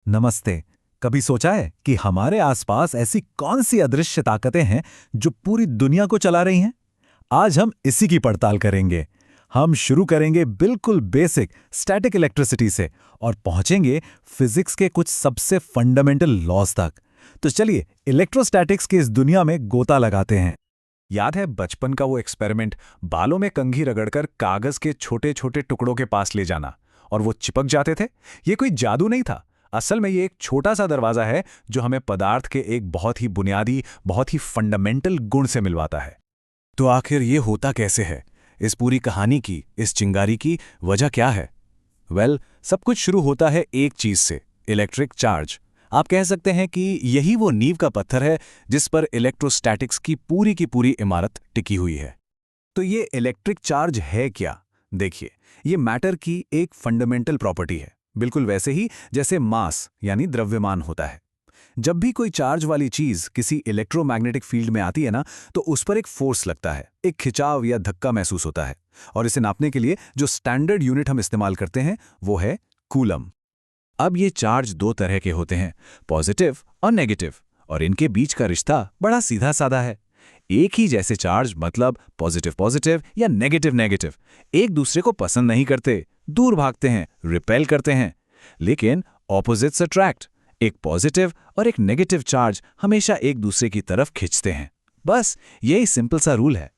नमस्ते। कभी सोचा है कि हमारे आसपास ऐसी कौन सी अदृश्य ताकतें हैं जो पूरी दुनिया को चला रही हैं? आज हम इसी की पड़ताल करेंगे। हम शुरू करेंगे बिल्कुल बेसिक स्टैटिक इलेक्ट्रिसिटी से और पहुंचेंगे फिजिक्स के कुछ सबसे फंडामेंटल लॉज तक। तो चलिए इलेक्ट्रोस्टैटिक्स की इस दुनिया में गोता लगाते हैं। याद है बचपन का वो एक्सपेरिमेंट, बालों में कंघी रगड़कर कागज के छोटे छोटे टुकड़ों के पास ले जाना और वो चिपक जाते थे? ये कोई जादू नहीं था। असल में ये एक छोटा सा दरवाजा है जो हमें पदार्थ के एक बहुत ही बुनियादी, बहुत ही फंडामेंटल गुण से मिलवाता है। तो आखिर ये होता कैसे है? इस पूरी कहानी की, इस चिंगारी की वजह क्या है? सब कुछ शुरू होता है एक चीज से, इलेक्ट्रिक चार्ज। आप कह सकते हैं कि यही वो नींव का पत्थर है जिस पर इलेक्ट्रोस्टैटिक्स की पूरी इमारत टिकी हुई है। तो ये इलेक्ट्रिक चार्ज है क्या? देखिए, ये मैटर की एक फंडामेंटल प्रॉपर्टी है, बिल्कुल वैसे ही जैसे मास यानी द्रव्यमान होता है। जब भी कोई चार्ज वाली चीज किसी इलेक्ट्रोमैग्नेटिक फील्ड में आती है ना, तो उस पर एक फोर्स लगता है, एक खिंचाव या धक्का महसूस होता है। और इसे नापने के लिए जो स्टैंडर्ड यूनिट हम इस्तेमाल करते हैं वो है कूलम। अब ये चार्ज दो तरह के होते हैं, पॉजिटिव और नेगेटिव, और इनके बीच का रिश्ता बड़ा सीधा साधा है। एक ही जैसे चार्ज, मतलब पॉजिटिव पॉजिटिव या नेगेटिव नेगेटिव, एक दूसरे को पसंद नहीं करते, दूर भागते हैं, रिपेल करते हैं। लेकिन ऑपोजिट्स अट्रैक्ट, एक पॉजिटिव और एक नेगेटिव चार्ज हमेशा एक दूसरे की तरफ खींचते हैं। बस यही सिंपल सा रूल है।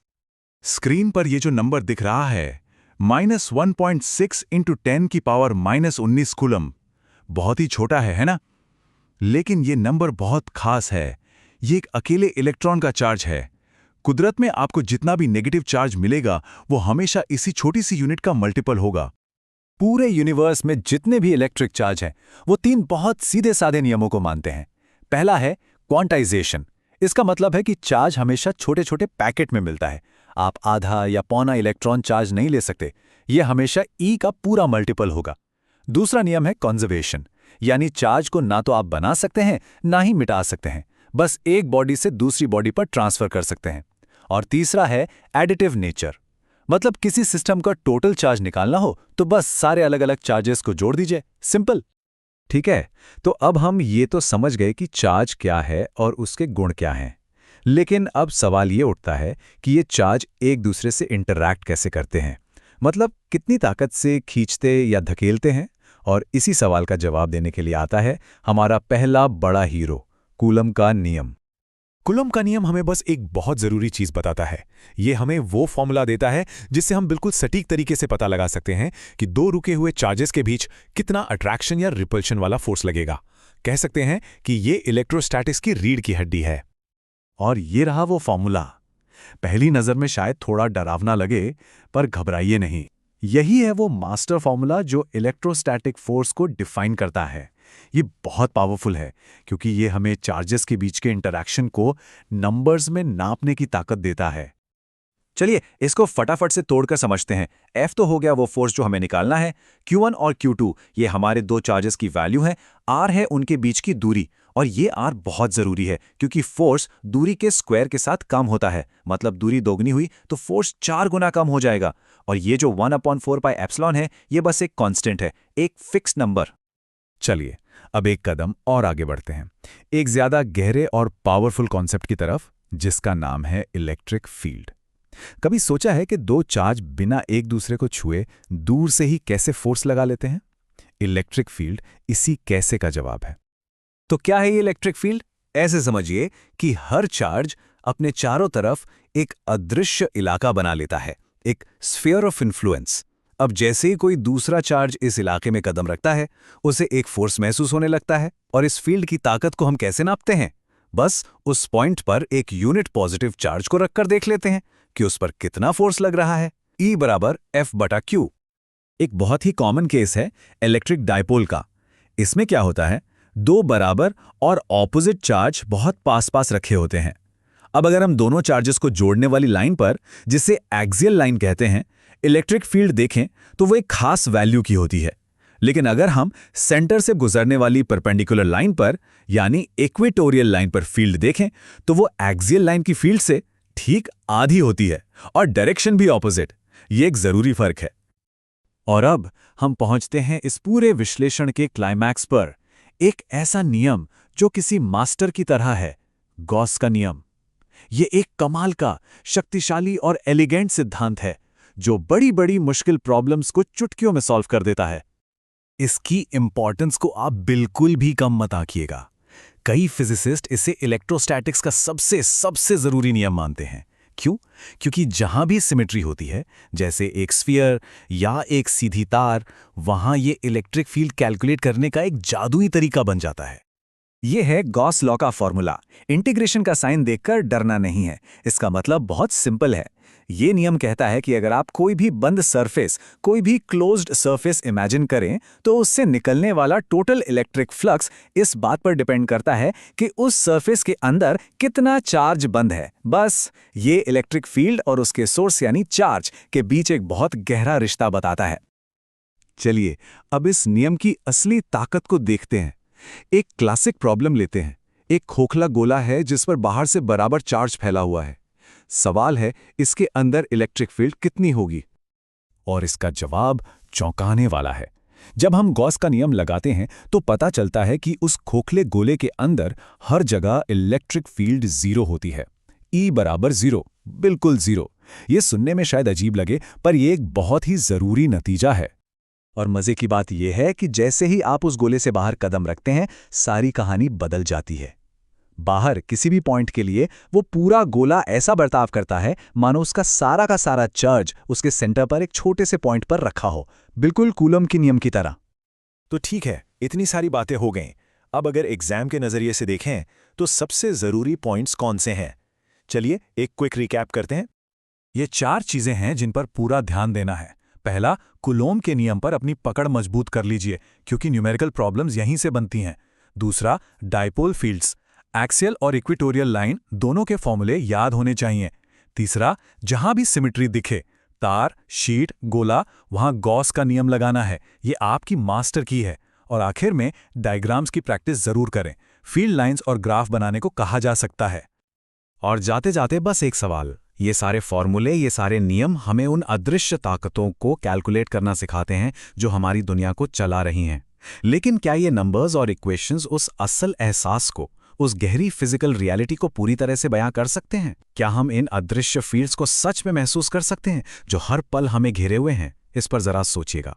स्क्रीन पर ये जो नंबर दिख रहा है, -1.6 इंटू 10⁻⁻19 कूलम, बहुत ही छोटा है ना? लेकिन ये नंबर बहुत खास है। ये एक अकेले इलेक्ट्रॉन का चार्ज है। कुदरत में आपको जितना भी नेगेटिव चार्ज मिलेगा वो हमेशा इसी छोटी सी यूनिट का मल्टीपल होगा। पूरे यूनिवर्स में जितने भी इलेक्ट्रिक चार्ज हैं, वो तीन बहुत सीधे साधे नियमों को मानते हैं। पहला है क्वांटाइजेशन। इसका मतलब है कि चार्ज हमेशा छोटे छोटे पैकेट में मिलता है। आप आधा या पौना इलेक्ट्रॉन चार्ज नहीं ले सकते, यह हमेशा ई का पूरा मल्टीपल होगा। दूसरा नियम है कंजर्वेशन, यानी चार्ज को ना तो आप बना सकते हैं ना ही मिटा सकते हैं, बस एक बॉडी से दूसरी बॉडी पर ट्रांसफर कर सकते हैं। और तीसरा है एडिटिव नेचर, मतलब किसी सिस्टम का टोटल चार्ज निकालना हो तो बस सारे अलग अलग चार्जेस को जोड़ दीजिए, सिंपल। ठीक है, तो अब हम ये तो समझ गए कि चार्ज क्या है और उसके गुण क्या हैं। लेकिन अब सवाल ये उठता है कि ये चार्ज एक दूसरे से इंटरैक्ट कैसे करते हैं, मतलब कितनी ताकत से खींचते या धकेलते हैं। और इसी सवाल का जवाब देने के लिए आता है हमारा पहला बड़ा हीरो, कूलम का नियम। कूलम का नियम हमें बस एक बहुत जरूरी चीज बताता है। ये हमें वो फॉर्मूला देता है जिससे हम बिल्कुल सटीक तरीके से पता लगा सकते हैं कि दो रुके हुए चार्जेस के बीच कितना अट्रैक्शन या रिपल्शन वाला फोर्स लगेगा। कह सकते हैं कि ये इलेक्ट्रोस्टैटिक्स की रीढ़ की हड्डी है। और ये रहा वो फॉर्मूला। पहली नजर में शायद थोड़ा डरावना लगे, पर घबराइए नहीं। यही है वो मास्टर फॉर्मूला जो इलेक्ट्रोस्टैटिक फोर्स को डिफाइन करता है। ये बहुत पावरफुल है क्योंकि ये हमें चार्जेस के बीच के इंटरैक्शन को नंबर्स में नापने की ताकत देता है। चलिए इसको फटाफट से तोड़कर समझते हैं। F तो हो गया वो फोर्स जो हमें निकालना है। Q1 और Q2 ये हमारे दो चार्जेस की वैल्यू है। R है उनके बीच की दूरी, और ये R बहुत जरूरी है क्योंकि फोर्स दूरी के स्क्वायर के साथ कम होता है, मतलब दूरी दोगुनी हुई तो फोर्स 4 गुना कम हो जाएगा। और ये जो 1/4πε है, ये बस एक कांस्टेंट है, एक फिक्स नंबर। चलिए अब एक कदम और आगे बढ़ते हैं, एक ज्यादा गहरे और पावरफुल कॉन्सेप्ट की तरफ, जिसका नाम है इलेक्ट्रिक फील्ड। कभी सोचा है कि दो चार्ज बिना एक दूसरे को छुए दूर से ही कैसे फोर्स लगा लेते हैं? इलेक्ट्रिक फील्ड इसी कैसे का जवाब है। तो क्या है ये इलेक्ट्रिक फील्ड? ऐसे समझिए कि हर चार्ज अपने चारों तरफ एक अदृश्य इलाका बना लेता है, एक स्फीयर ऑफ इन्फ्लुएंस। अब जैसे ही कोई दूसरा चार्ज इस इलाके में कदम रखता है, उसे एक फोर्स महसूस होने लगता है। और इस फील्ड की ताकत को हम कैसे नापते हैं? बस उस पॉइंट पर एक यूनिट पॉजिटिव चार्ज को रखकर देख लेते हैं कि उस पर कितना फोर्स लग रहा है। E बराबर F/Q। एक बहुत ही कॉमन केस है इलेक्ट्रिक डायपोल का। इसमें क्या होता है, दो बराबर और ऑपोजिट चार्ज बहुत पास पास रखे होते हैं। अब अगर हम दोनों चार्जेस को जोड़ने वाली लाइन पर, जिसे एक्सियल लाइन कहते हैं, इलेक्ट्रिक फील्ड देखें तो वो एक खास वैल्यू की होती है। लेकिन अगर हम सेंटर से गुजरने वाली परपेंडिकुलर लाइन पर, यानी इक्वेटोरियल लाइन पर फील्ड देखें, तो वो एक्सियल लाइन की फील्ड से ठीक आधी होती है, और डायरेक्शन भी ऑपोजिट। ये एक जरूरी फर्क है। और अब हम पहुंचते हैं इस पूरे विश्लेषण के क्लाइमैक्स पर, एक ऐसा नियम जो किसी मास्टर की तरह है, गॉस का नियम। ये एक कमाल का, शक्तिशाली और एलिगेंट सिद्धांत है जो बड़ी-बड़ी मुश्किल प्रॉब्लम्स को चुटकियों में सॉल्व कर देता है। इसकी इंपॉर्टेंस को आप बिल्कुल भी कम मत आंकिएगा। कई फिजिसिस्ट इसे इलेक्ट्रोस्टैटिक्स का सबसे जरूरी नियम मानते हैं। क्यों? क्योंकि जहां भी सिमेट्री होती है, जैसे एक स्फीयर या एक सीधी तार, वहां ये इलेक्ट्रिक फील्ड कैलकुलेट करने का एक जादुई तरीका बन जाता है। ये है गॉस लॉ का फॉर्मूला। इंटीग्रेशन का साइन देखकर डरना नहीं है। इसका मतलब बहुत सिंपल है। ये नियम कहता है कि अगर आप कोई भी बंद सरफेस, कोई भी क्लोज्ड सरफेस इमेजिन करें, तो उससे निकलने वाला टोटल इलेक्ट्रिक फ्लक्स इस बात पर डिपेंड करता है कि उस सरफेस के अंदर कितना चार्ज बंद है। बस ये इलेक्ट्रिक फील्ड और उसके सोर्स यानी चार्ज के बीच एक बहुत गहरा रिश्ता बताता है। चलिए अब इस नियम की असली ताकत को देखते हैं। एक क्लासिक प्रॉब्लम लेते हैं। एक खोखला गोला है जिस पर बाहर से बराबर चार्ज फैला हुआ है। सवाल है, इसके अंदर इलेक्ट्रिक फील्ड कितनी होगी? और इसका जवाब चौंकाने वाला है। जब हम गॉस का नियम लगाते हैं तो पता चलता है कि उस खोखले गोले के अंदर हर जगह इलेक्ट्रिक फील्ड 0 होती है। E बराबर 0, बिल्कुल 0। ये सुनने में शायद अजीब लगे, पर यह एक बहुत ही जरूरी नतीजा है। और मजे की बात यह है कि जैसे ही आप उस गोले से बाहर कदम रखते हैं, सारी कहानी बदल जाती है। बाहर किसी भी पॉइंट के लिए वो पूरा गोला ऐसा बर्ताव करता है मानो उसका सारा का सारा चार्ज उसके सेंटर पर एक छोटे से पॉइंट पर रखा हो, बिल्कुल कूलम के नियम की तरह। तो ठीक है, इतनी सारी बातें हो गईं। अब अगर एग्जाम के नजरिए से देखें तो सबसे जरूरी पॉइंट्स कौन से हैं? चलिए एक क्विक रिकैप करते हैं। ये 4 चीजें हैं जिन पर पूरा ध्यान देना है। पहला, कूलोम के नियम पर अपनी पकड़ मजबूत कर लीजिए, क्योंकि न्यूमेरिकल प्रॉब्लम्स यहीं से बनती हैं। दूसरा, डायपोल फील्ड्स, एक्सियल और इक्वेटोरियल लाइन दोनों के फॉर्मूले याद होने चाहिए। तीसरा, जहां भी सिमेट्री दिखे, तार, शीट, गोला, वहां गॉस का नियम लगाना है। ये आपकी मास्टर की है। और आखिर में डायग्राम्स की प्रैक्टिस जरूर करें। फील्ड लाइंस और ग्राफ बनाने को कहा जा सकता है। और जाते जाते बस एक सवाल, ये सारे फॉर्मूले, ये सारे नियम हमें उन अदृश्य ताकतों को कैलकुलेट करना सिखाते हैं जो हमारी दुनिया को चला रही हैं। लेकिन क्या ये नंबर्स और इक्वेशंस उस असल एहसास को, उस गहरी फिजिकल रियलिटी को पूरी तरह से बयां कर सकते हैं? क्या हम इन अदृश्य फील्ड्स को सच में महसूस कर सकते हैं जो हर पल हमें घेरे हुए हैं? इस पर जरा सोचिएगा।